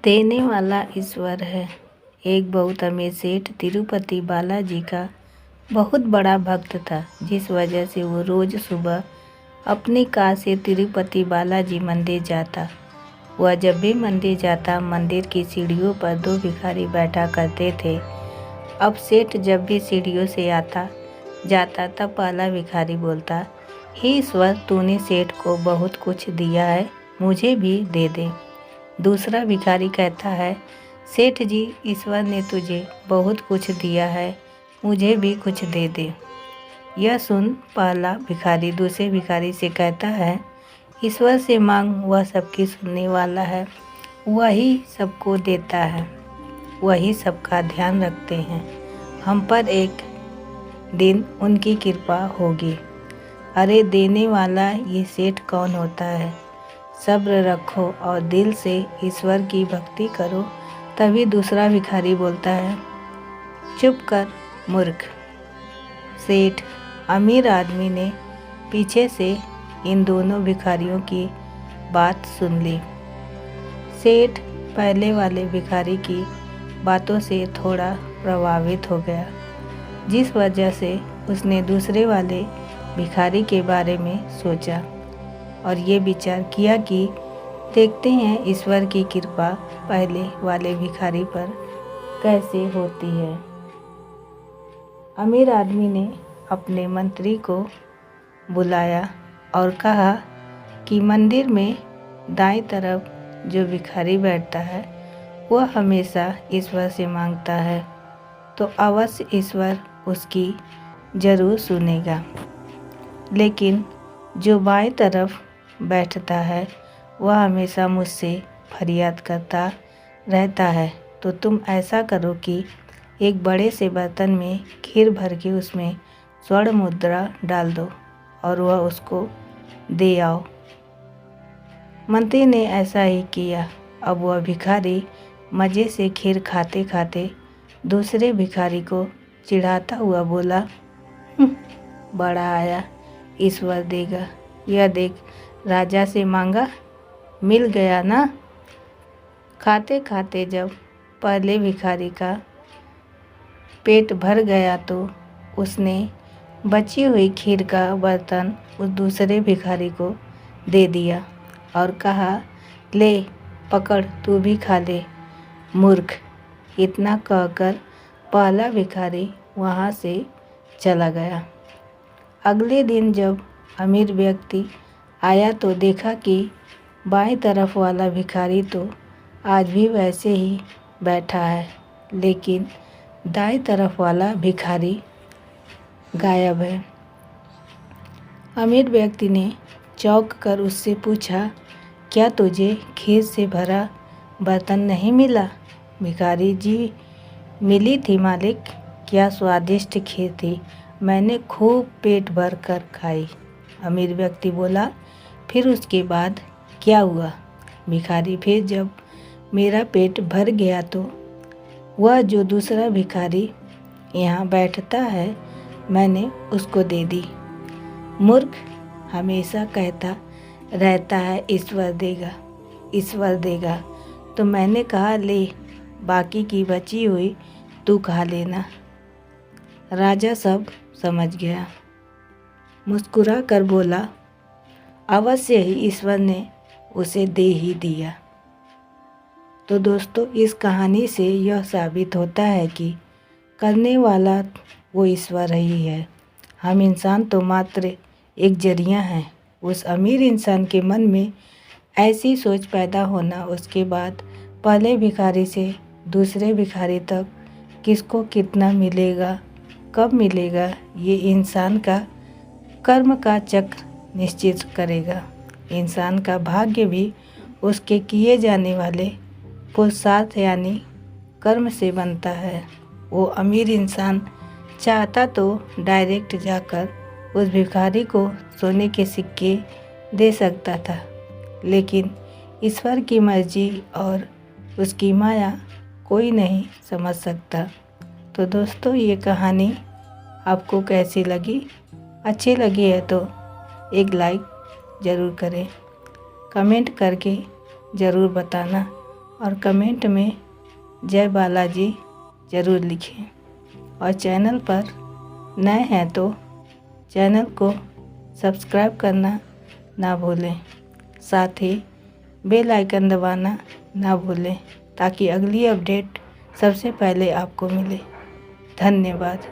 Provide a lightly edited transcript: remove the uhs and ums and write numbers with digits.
देने वाला ईश्वर है। एक बहुत अमीर सेठ तिरुपति बालाजी का बहुत बड़ा भक्त था, जिस वजह से वो रोज़ सुबह अपनी कार से तिरुपति बालाजी मंदिर जाता। वह जब भी मंदिर जाता, मंदिर की सीढ़ियों पर दो भिखारी बैठा करते थे। अब सेठ जब भी सीढ़ियों से आता जाता, तब पहला भिखारी बोलता, हे ईश्वर, तूने सेठ को बहुत कुछ दिया है, मुझे भी दे दे। दूसरा भिखारी कहता है, सेठ जी, ईश्वर ने तुझे बहुत कुछ दिया है, मुझे भी कुछ दे दे। यह सुन पहला भिखारी दूसरे भिखारी से कहता है, ईश्वर से मांग, वह सबकी सुनने वाला है, वही सबको देता है, वही सबका ध्यान रखते हैं। हम पर एक दिन उनकी कृपा होगी। अरे देने वाला ये सेठ कौन होता है? सब्र रखो और दिल से ईश्वर की भक्ति करो। तभी दूसरा भिखारी बोलता है, चुप कर मूर्ख। सेठ अमीर आदमी ने पीछे से इन दोनों भिखारियों की बात सुन ली। सेठ पहले वाले भिखारी की बातों से थोड़ा प्रभावित हो गया, जिस वजह से उसने दूसरे वाले भिखारी के बारे में सोचा और ये विचार किया कि देखते हैं ईश्वर की कृपा पहले वाले भिखारी पर कैसे होती है। अमीर आदमी ने अपने मंत्री को बुलाया और कहा कि मंदिर में दाईं तरफ जो भिखारी बैठता है, वह हमेशा ईश्वर से मांगता है, तो अवश्य ईश्वर उसकी ज़रूर सुनेगा। लेकिन जो बाईं तरफ बैठता है, वह हमेशा मुझसे फरियाद करता रहता है। तो तुम ऐसा करो कि एक बड़े से बर्तन में खीर भर के उसमें स्वर्ण मुद्रा डाल दो और वह उसको दे आओ। मंत्री ने ऐसा ही किया। अब वह भिखारी मज़े से खीर खाते खाते दूसरे भिखारी को चिढ़ाता हुआ बोला, बड़ा आया, ईश्वर देगा। यह देख, राजा से मांगा, मिल गया ना। खाते खाते जब पहले भिखारी का पेट भर गया, तो उसने बची हुई खीर का बर्तन उस दूसरे भिखारी को दे दिया और कहा, ले पकड़, तू भी खा ले मूर्ख। इतना कहकर पहला भिखारी वहाँ से चला गया। अगले दिन जब अमीर व्यक्ति आया तो देखा कि बाईं तरफ वाला भिखारी तो आज भी वैसे ही बैठा है, लेकिन दाईं तरफ वाला भिखारी गायब है। अमीर व्यक्ति ने चौंक कर उससे पूछा, क्या तुझे खीर से भरा बर्तन नहीं मिला? भिखारी जी, मिली थी मालिक, क्या स्वादिष्ट खीर थी, मैंने खूब पेट भर कर खाई। अमीर व्यक्ति बोला, फिर उसके बाद क्या हुआ? भिखारी, फिर जब मेरा पेट भर गया तो वह जो दूसरा भिखारी यहाँ बैठता है, मैंने उसको दे दी। मूर्ख हमेशा कहता रहता है ईश्वर देगा, ईश्वर देगा, तो मैंने कहा, ले बाकी की बची हुई तू खा लेना। राजा सब समझ गया, मुस्कुरा कर बोला, अवश्य ही ईश्वर ने उसे दे ही दिया। तो दोस्तों, इस कहानी से यह साबित होता है कि करने वाला वो ईश्वर ही है। हम इंसान तो मात्र एक जरिया हैं। उस अमीर इंसान के मन में ऐसी सोच पैदा होना, उसके बाद पहले भिखारी से दूसरे भिखारी तक किसको कितना मिलेगा, कब मिलेगा, ये इंसान का कर्म का चक्र निश्चित करेगा। इंसान का भाग्य भी उसके किए जाने वाले पुरुषार्थ यानी कर्म से बनता है। वो अमीर इंसान चाहता तो डायरेक्ट जाकर उस भिखारी को सोने के सिक्के दे सकता था, लेकिन ईश्वर की मर्जी और उसकी माया कोई नहीं समझ सकता। तो दोस्तों, ये कहानी आपको कैसी लगी? अच्छी लगी है तो एक लाइक ज़रूर करें, कमेंट करके ज़रूर बताना और कमेंट में जय बालाजी ज़रूर लिखें। और चैनल पर नए हैं तो चैनल को सब्सक्राइब करना ना भूलें। साथ ही बेल आइकन दबाना ना भूलें ताकि अगली अपडेट सबसे पहले आपको मिले। धन्यवाद।